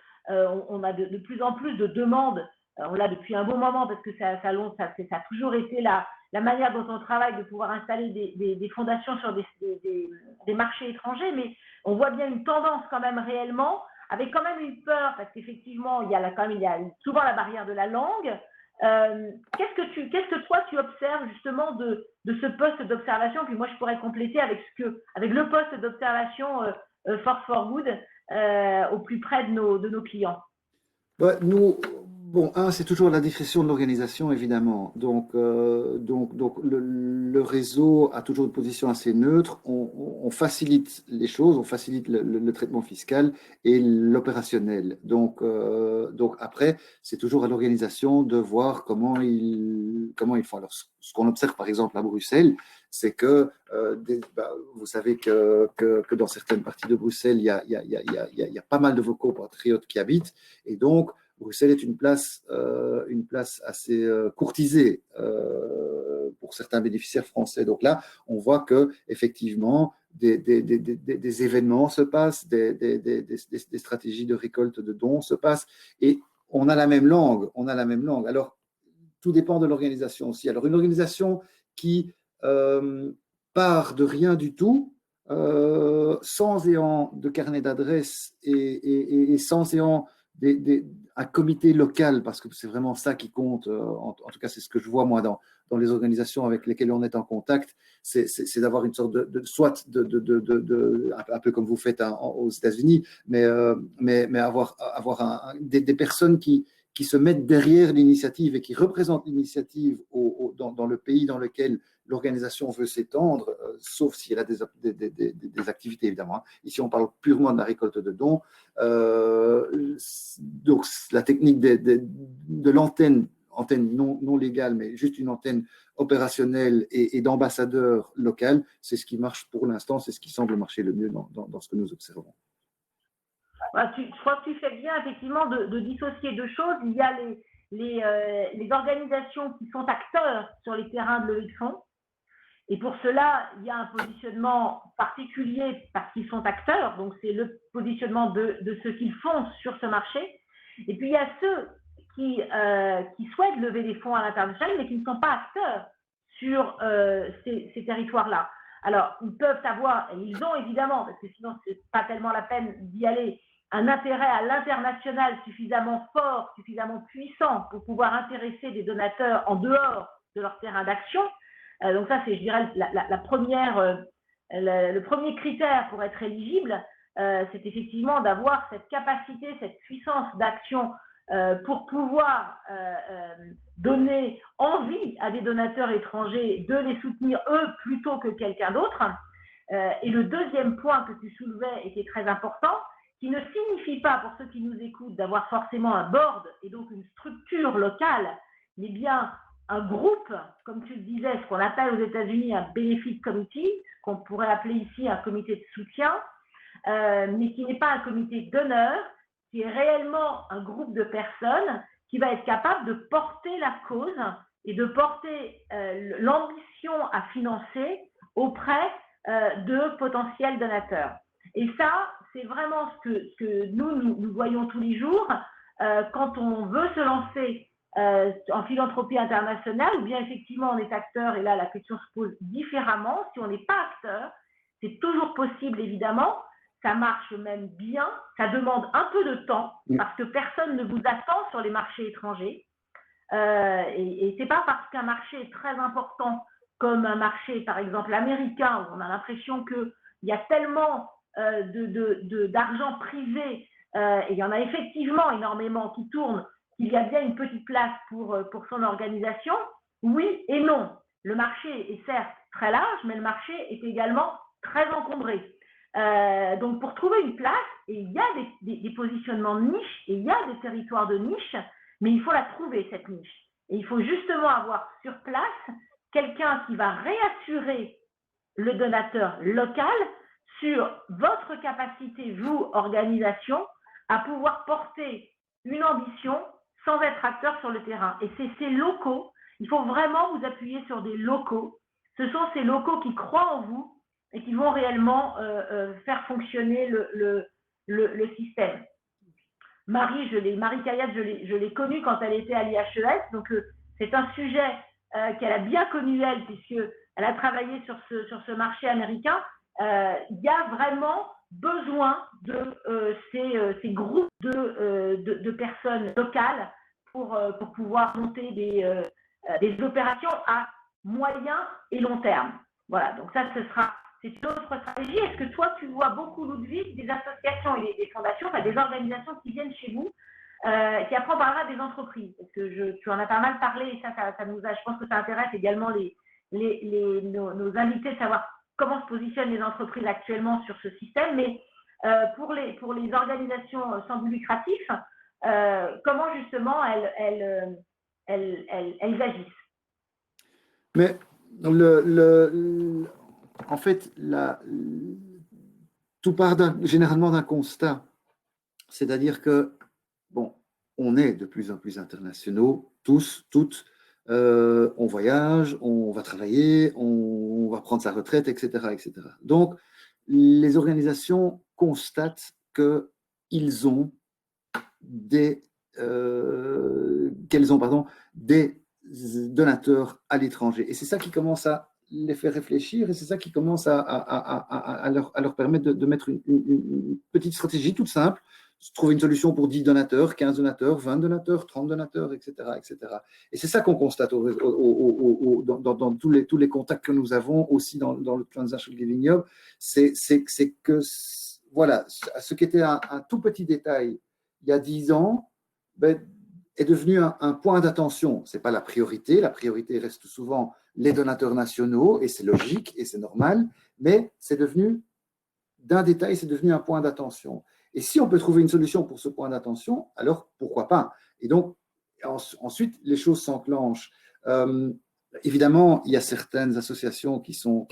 On a de plus en plus de demandes. On l'a depuis un bon moment parce que ça a toujours été la manière dont on travaille, de pouvoir installer des fondations sur des marchés étrangers, mais on voit bien une tendance quand même réellement, avec quand même une peur, parce qu'effectivement, il y a souvent la barrière de la langue. Qu'est-ce que toi tu observes justement de ce poste d'observation? Puis moi je pourrais compléter avec le poste d'observation Force for Good au plus près de nos clients. Ouais, nous, bon, c'est toujours la discrétion de l'organisation, évidemment. Donc le réseau a toujours une position assez neutre. On facilite les choses, on facilite le traitement fiscal et l'opérationnel. Donc après, c'est toujours à l'organisation de voir comment ils font. Alors, ce qu'on observe, par exemple, à Bruxelles, c'est que vous savez que dans certaines parties de Bruxelles, il y a pas mal de vos compatriotes qui habitent. Et donc, Bruxelles est une place assez courtisée pour certains bénéficiaires français. Donc là, on voit que effectivement, des événements se passent, des stratégies de récolte de dons se passent, et on a la même langue. Alors, tout dépend de l'organisation aussi. Alors, une organisation qui part de rien du tout, sans ayant de carnet d'adresses et sans ayant un comité local, parce que c'est vraiment ça qui compte, en tout cas c'est ce que je vois moi dans les organisations avec lesquelles on est en contact, c'est d'avoir une sorte soit un peu comme vous faites aux États-Unis, mais avoir des personnes qui se mettent derrière l'initiative et qui représentent l'initiative dans le pays dans lequel l'organisation veut s'étendre, sauf si elle a des activités, évidemment. Ici, on parle purement de la récolte de dons. Donc, la technique de l'antenne non légale, mais juste une antenne opérationnelle et d'ambassadeur local, c'est ce qui marche pour l'instant, c'est ce qui semble marcher le mieux dans ce que nous observons. Je crois que tu fais bien, effectivement, de dissocier deux choses. Il y a les organisations qui sont acteurs sur les terrains de levée de fonds. Et pour cela, il y a un positionnement particulier parce qu'ils sont acteurs. Donc, c'est le positionnement de ce qu'ils font sur ce marché. Et puis, il y a ceux qui souhaitent lever des fonds à l'international, mais qui ne sont pas acteurs sur ces territoires-là. Alors, ils peuvent avoir, et ils ont évidemment, parce que sinon, ce n'est pas tellement la peine d'y aller, un intérêt à l'international suffisamment fort, suffisamment puissant pour pouvoir intéresser des donateurs en dehors de leur terrain d'action. Donc ça, c'est, je dirais, le premier critère pour être éligible, c'est effectivement d'avoir cette capacité, cette puissance d'action pour pouvoir donner envie à des donateurs étrangers de les soutenir eux plutôt que quelqu'un d'autre. Et le deuxième point que tu soulevais et qui est très important, qui ne signifie pas pour ceux qui nous écoutent d'avoir forcément un board et donc une structure locale, mais bien un groupe, comme tu le disais, ce qu'on appelle aux États-Unis un benefit committee, qu'on pourrait appeler ici un comité de soutien, mais qui n'est pas un comité d'honneur, qui est réellement un groupe de personnes qui va être capable de porter la cause et de porter l'ambition à financer auprès de potentiels donateurs. Et ça, c'est vraiment ce que nous voyons tous les jours quand on veut se lancer en philanthropie internationale, ou bien effectivement on est acteur, et là la question se pose différemment. Si on n'est pas acteur, c'est toujours possible évidemment, ça marche même bien, ça demande un peu de temps, parce que personne ne vous attend sur les marchés étrangers, et c'est pas parce qu'un marché est très important comme un marché par exemple américain, où on a l'impression qu'il y a tellement d'argent privé, et il y en a effectivement énormément qui tournent, qu'il y a bien une petite place pour son organisation. Oui et non. Le marché est certes très large, mais le marché est également très encombré. Donc, pour trouver une place, et il y a des positionnements de niche, et il y a des territoires de niche, mais il faut la trouver, cette niche. Et il faut justement avoir sur place quelqu'un qui va réassurer le donateur local sur votre capacité, vous, organisation, à pouvoir porter une ambition sans être acteur sur le terrain. Et c'est ces locaux, il faut vraiment vous appuyer sur des locaux. Ce sont ces locaux qui croient en vous et qui vont réellement faire fonctionner le système. Marie Kayat, je l'ai connue quand elle était à l'IHES, donc c'est un sujet qu'elle a bien connu elle, puisqu'elle a travaillé sur ce marché américain. Il y a vraiment besoin de ces groupes de personnes locales pour pouvoir monter des opérations à moyen et long terme. Voilà, donc ça, c'est une autre stratégie. Est-ce que toi, tu vois beaucoup, Ludwig, des associations et des fondations, enfin, des organisations qui viennent chez vous, qui après on parlera des entreprises, parce que tu en as pas mal parlé, et ça nous a, je pense que ça intéresse également nos invités de savoir comment se positionnent les entreprises actuellement sur ce système, mais pour les organisations sans but lucratif, comment justement elles agissent? Mais en fait, tout part généralement d'un constat. C'est-à-dire que, bon, on est de plus en plus internationaux, tous, toutes. On voyage, on va travailler, on va prendre sa retraite, etc., etc. Donc, les organisations constatent qu'elles ont des donateurs à l'étranger. Et c'est ça qui commence à les faire réfléchir et c'est ça qui commence à leur permettre de mettre une petite stratégie toute simple, trouver une solution pour 10 donateurs, 15 donateurs, 20 donateurs, 30 donateurs, etc. etc. Et c'est ça qu'on constate dans tous les contacts que nous avons, aussi dans le Transnational Giving Hub, c'est que, voilà, ce qui était un tout petit détail il y a 10 ans, est devenu un point d'attention. Ce n'est pas la priorité reste souvent les donateurs nationaux, et c'est logique, et c'est normal, mais c'est devenu, d'un détail, c'est devenu un point d'attention. Et si on peut trouver une solution pour ce point d'attention, alors pourquoi pas? Et donc, ensuite, les choses s'enclenchent. Évidemment, il y a certaines associations qui sont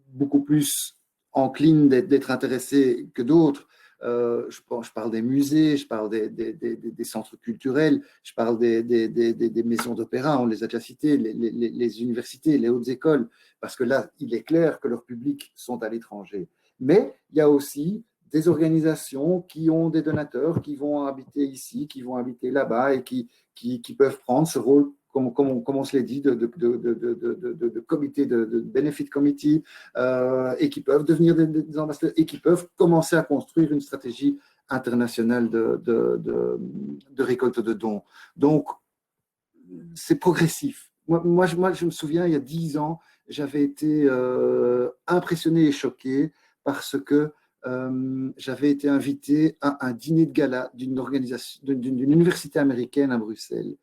beaucoup plus enclines d'être intéressées que d'autres. Je parle des musées, je parle des centres culturels, je parle des maisons d'opéra, on les a déjà cités, les universités, les hautes écoles, parce que là, il est clair que leurs publics sont à l'étranger. Mais il y a aussi des organisations qui ont des donateurs qui vont habiter ici, qui vont habiter là-bas et qui peuvent prendre ce rôle, comme on se l'est dit, de comité, de benefit committee, et qui peuvent devenir des ambassadeurs et qui peuvent commencer à construire une stratégie internationale de récolte de dons. Donc, c'est progressif. Moi, je me souviens, il y a 10 ans, j'avais été impressionné et choqué parce que j'avais été invité à un dîner de gala d'une université américaine à Bruxelles.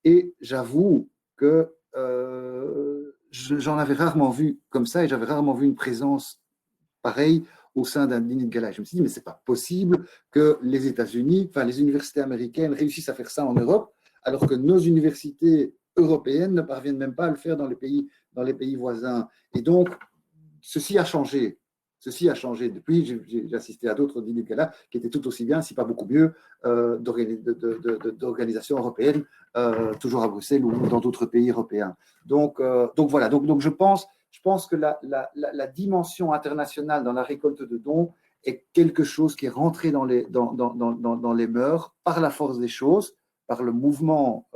Et j'avoue que j'en avais rarement vu comme ça et j'avais rarement vu une présence pareille au sein d'un dîner de gala. Je me suis dit, mais c'est pas possible que les États-Unis, enfin les universités américaines réussissent à faire ça en Europe, alors que nos universités européennes ne parviennent même pas à le faire dans les pays voisins. Et donc, ceci a changé. Ceci a changé. Depuis, j'ai assisté à d'autres dîners de gala qui étaient tout aussi bien, si pas beaucoup mieux, d'organisations européennes, toujours à Bruxelles ou dans d'autres pays européens. Donc voilà. Donc je pense que la dimension internationale dans la récolte de dons est quelque chose qui est rentré dans les mœurs par la force des choses, par le mouvement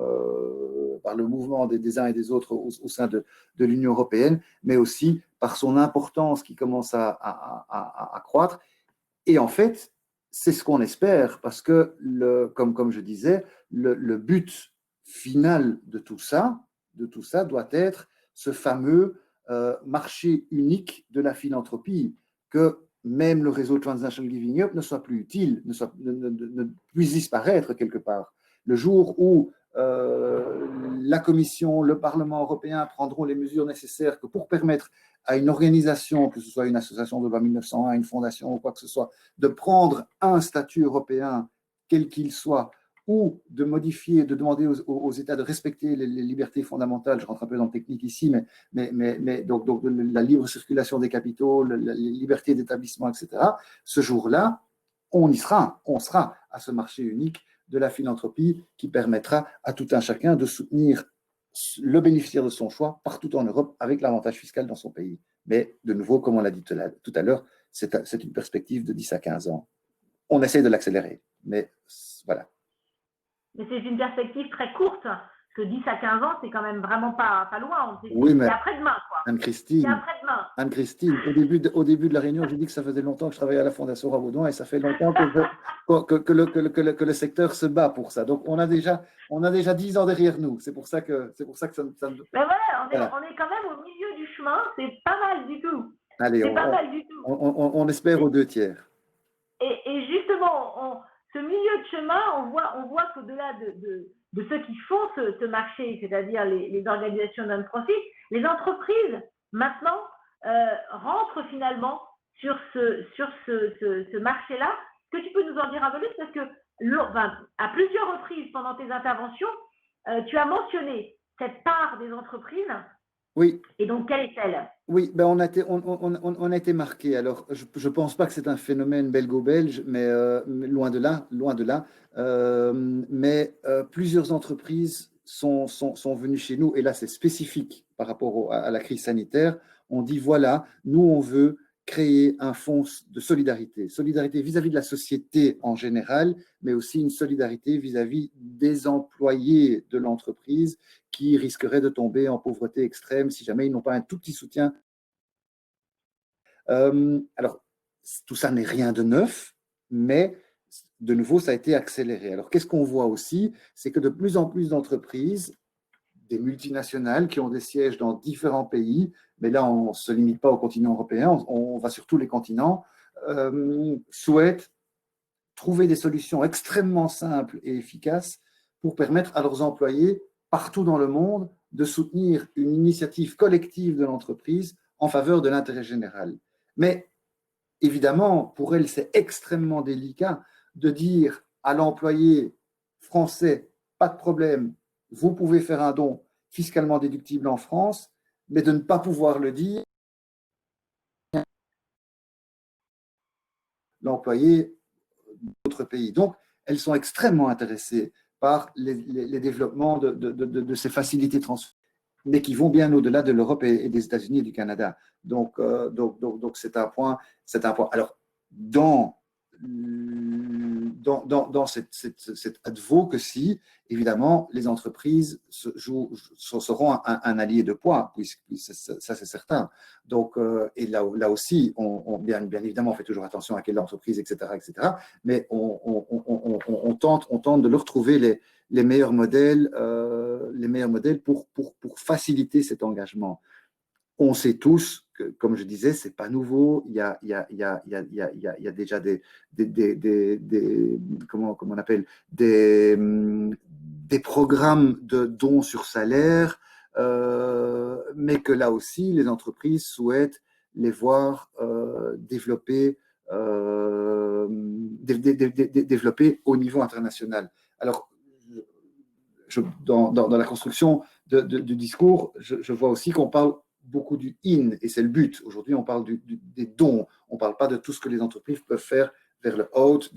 des uns et des autres au sein de l'Union européenne, mais aussi par son importance qui commence à croître. Et en fait, c'est ce qu'on espère, parce que, comme je disais, le but final de tout ça doit être ce fameux marché unique de la philanthropie, que même le réseau Transnational Giving Up ne soit plus utile, ne puisse disparaître quelque part. Le jour où la Commission, le Parlement européen prendront les mesures nécessaires que pour permettre à une organisation, que ce soit une association de loi 1901, une fondation ou quoi que ce soit, de prendre un statut européen, quel qu'il soit, ou de modifier, de demander aux États de respecter les libertés fondamentales. Je rentre un peu dans le technique ici, mais donc la libre circulation des capitaux, la liberté d'établissement, etc. Ce jour-là, on sera à ce marché unique de la philanthropie qui permettra à tout un chacun de soutenir le bénéficiaire de son choix partout en Europe avec l'avantage fiscal dans son pays. Mais de nouveau, comme on l'a dit tout à l'heure, c'est une perspective de 10 à 15 ans. On essaie de l'accélérer, mais voilà. Mais c'est une perspective très courte, parce que 10 à 15 ans, c'est quand même vraiment pas loin. Oui, mais c'est après-demain, quoi. C'est Anne-Christine, après-demain. Anne-Christine, au début de la réunion, j'ai dit que ça faisait longtemps que je travaillais à la Fondation Rabaudon et ça fait longtemps que le secteur se bat pour ça. Donc, on a déjà 10 ans derrière nous. C'est pour ça que ça Mais voilà, voilà. on est quand même au milieu du chemin. C'est pas mal du tout. Allez, C'est pas mal du tout. on espère aux 2/3. Et justement, ce milieu de chemin, on voit qu'au-delà de ceux qui font ce marché, c'est-à-dire les organisations non-profit, les entreprises, maintenant, rentrent finalement sur ce marché-là. Est-ce que tu peux nous en dire un peu plus? Parce que à plusieurs reprises pendant tes interventions, tu as mentionné cette part des entreprises. Oui. Et donc, quelle est-elle? Oui, ben on a été marqué. Alors, je ne pense pas que c'est un phénomène belgo-belge, mais loin de là, loin de là. Plusieurs entreprises sont venues chez nous, et là, c'est spécifique par rapport à la crise sanitaire. On dit, voilà, nous, on veut créer un fonds de solidarité. Solidarité vis-à-vis de la société en général, mais aussi une solidarité vis-à-vis des employés de l'entreprise qui risqueraient de tomber en pauvreté extrême si jamais ils n'ont pas un tout petit soutien. Alors, tout ça n'est rien de neuf, mais de nouveau, ça a été accéléré. Alors, qu'est-ce qu'on voit aussi? C'est que de plus en plus d'entreprises, des multinationales qui ont des sièges dans différents pays, mais là, on ne se limite pas au continent européen, on va sur tous les continents, souhaitent trouver des solutions extrêmement simples et efficaces pour permettre à leurs employés partout dans le monde de soutenir une initiative collective de l'entreprise en faveur de l'intérêt général. Mais évidemment, pour elles, c'est extrêmement délicat de dire à l'employé français, pas de problème, vous pouvez faire un don fiscalement déductible en France, mais de ne pas pouvoir le dire l'employé d'autres pays. Donc, elles sont extrêmement intéressées par les développements de ces facilités transfert, mais qui vont bien au-delà de l'Europe et des États-Unis et du Canada. Donc c'est un point. Alors, dans cette advocacy, évidemment, les entreprises seront un allié de poids, ça c'est certain. Donc, et là aussi, bien évidemment, on fait toujours attention à quelle entreprise, etc., mais on tente de leur trouver les meilleurs modèles pour faciliter cet engagement. On sait tous que, comme je disais, c'est pas nouveau. Il y a déjà comment on appelle des programmes de dons sur salaire, mais que là aussi, les entreprises souhaitent les voir développer au niveau international. Alors, dans la construction du discours, je vois aussi qu'on parle beaucoup du in, et c'est le but. Aujourd'hui, on parle des dons. On ne parle pas de tout ce que les entreprises peuvent faire vers le out,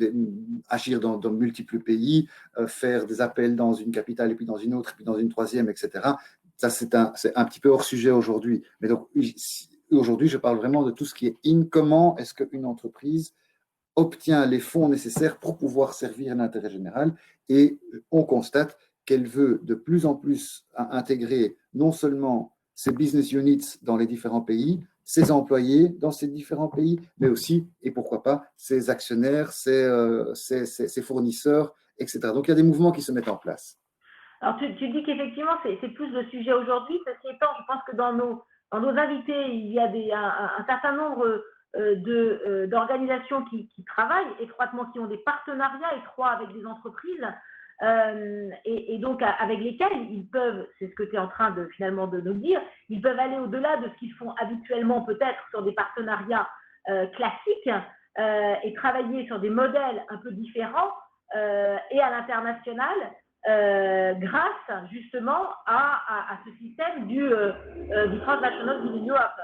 agir dans multiples pays, faire des appels dans une capitale et puis dans une autre, et puis dans une troisième, etc. Ça, c'est un petit peu hors sujet aujourd'hui. Mais donc, aujourd'hui, je parle vraiment de tout ce qui est in. Comment est-ce qu'une entreprise obtient les fonds nécessaires pour pouvoir servir l'intérêt général? Et on constate qu'elle veut de plus en plus intégrer non seulement ses business units dans les différents pays, ses employés dans ces différents pays, mais aussi, et pourquoi pas, ses actionnaires, ses fournisseurs, etc. Donc, il y a des mouvements qui se mettent en place. Alors, tu dis qu'effectivement, c'est plus le sujet aujourd'hui. Ceci étant, je pense que dans nos invités, il y a un certain nombre d'organisations qui travaillent étroitement, qui ont des partenariats étroits avec des entreprises, et donc avec lesquelles ils peuvent, c'est ce que tu es en train finalement de nous dire, ils peuvent aller au-delà de ce qu'ils font habituellement peut-être sur des partenariats classiques, et travailler sur des modèles un peu différents et à l'international, grâce justement à ce système du Transnational Giving Europe.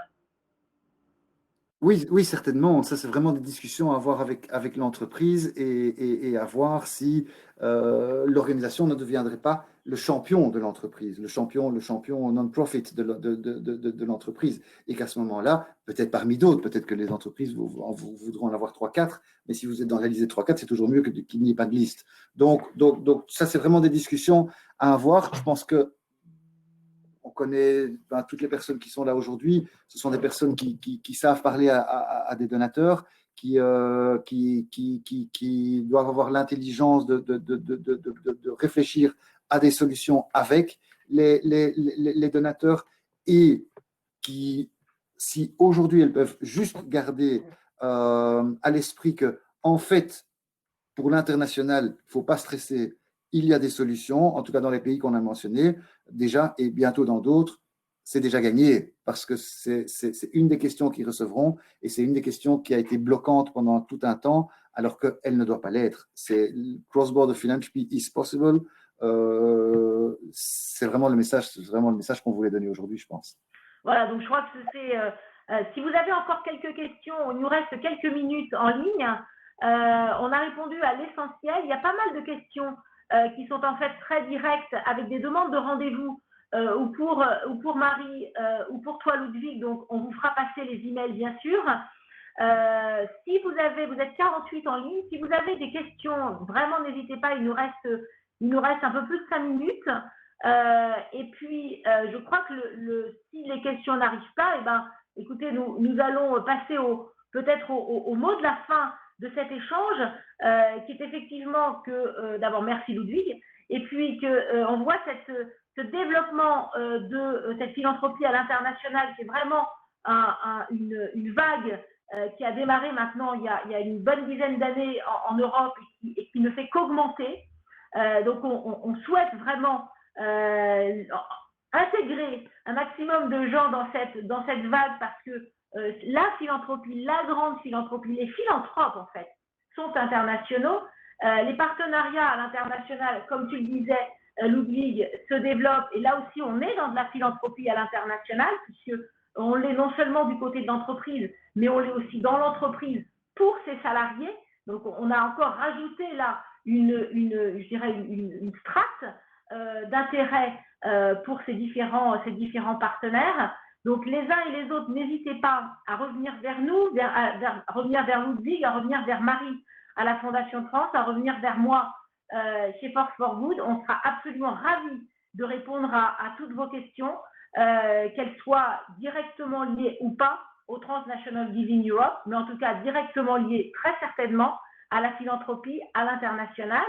Oui, oui, certainement. Ça, c'est vraiment des discussions à avoir avec l'entreprise et à voir si l'organisation ne deviendrait pas le champion de l'entreprise, le champion non-profit de l'entreprise. Et qu'à ce moment-là, peut-être parmi d'autres, peut-être que les entreprises vous voudront en avoir 3-4, mais si vous êtes dans la liste des 3-4, c'est toujours mieux qu'il n'y ait pas de liste. Donc ça, c'est vraiment des discussions à avoir. Je pense que on connaît toutes les personnes qui sont là aujourd'hui. Ce sont des personnes qui savent parler à des donateurs, qui doivent avoir l'intelligence de réfléchir à des solutions avec les donateurs et qui, si aujourd'hui elles peuvent juste garder à l'esprit que, en fait, pour l'international, il ne faut pas stresser. Il y a des solutions, en tout cas dans les pays qu'on a mentionnés déjà, et bientôt dans d'autres, c'est déjà gagné, parce que c'est une des questions qu'ils recevront, et c'est une des questions qui a été bloquante pendant tout un temps, alors qu'elle ne doit pas l'être. C'est cross-border philanthropy is possible. C'est vraiment le message qu'on voulait donner aujourd'hui, je pense. Voilà, donc je crois que c'est… si vous avez encore quelques questions, il nous reste quelques minutes en ligne. On a répondu à l'essentiel. Il y a pas mal de questions qui sont en fait très directes avec des demandes de rendez-vous ou pour Marie ou pour toi Ludwig. Donc on vous fera passer les emails bien sûr. Si vous êtes 48 en ligne, si vous avez des questions, vraiment n'hésitez pas, il nous reste un peu plus de 5 minutes. Et puis, je crois que si les questions n'arrivent pas, eh ben, écoutez, nous allons passer peut-être au mot de la fin de cet échange, qui est effectivement que, d'abord, merci Ludwig, et puis qu'on voit ce développement de cette philanthropie à l'international, qui est vraiment une vague qui a démarré maintenant il y a une bonne dizaine d'années en Europe et qui ne fait qu'augmenter. Donc, on souhaite vraiment intégrer un maximum de gens dans cette vague parce que la philanthropie, la grande philanthropie, les philanthropes en fait, sont internationaux. Les partenariats à l'international, comme tu le disais, Ludwig, se développent et là aussi on est dans de la philanthropie à l'international puisque on l'est non seulement du côté de l'entreprise, mais on l'est aussi dans l'entreprise pour ses salariés. Donc on a encore rajouté là je dirais une strate d'intérêt pour ces différents partenaires. Donc, les uns et les autres, n'hésitez pas à revenir vers nous, à revenir vers Ludwig, à revenir vers Marie à la Fondation de France, à revenir vers moi chez Force for Good. On sera absolument ravis de répondre à toutes vos questions, qu'elles soient directement liées ou pas au Transnational Giving Europe, mais en tout cas directement liées très certainement à la philanthropie à l'international.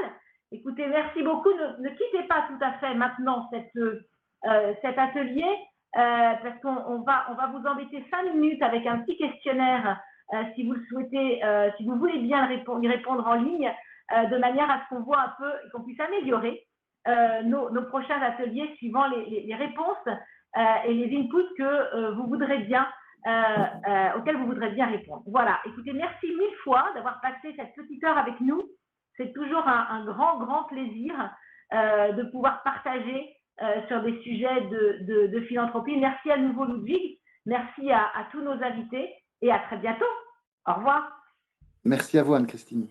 Écoutez, merci beaucoup. Ne quittez pas tout à fait maintenant cet atelier parce qu'on va vous embêter 5 minutes avec un petit questionnaire si vous le souhaitez, si vous voulez bien y répondre en ligne de manière à ce qu'on voit un peu et qu'on puisse améliorer nos prochains ateliers suivant les réponses et les inputs que vous voudrez bien auxquels vous voudrez bien répondre. Voilà, écoutez, merci 1000 fois d'avoir passé cette petite heure avec nous. C'est toujours un grand plaisir de pouvoir partager sur des sujets de philanthropie. Merci à nouveau Ludwig, merci à tous nos invités et à très bientôt. Au revoir. Merci à vous Anne-Christine.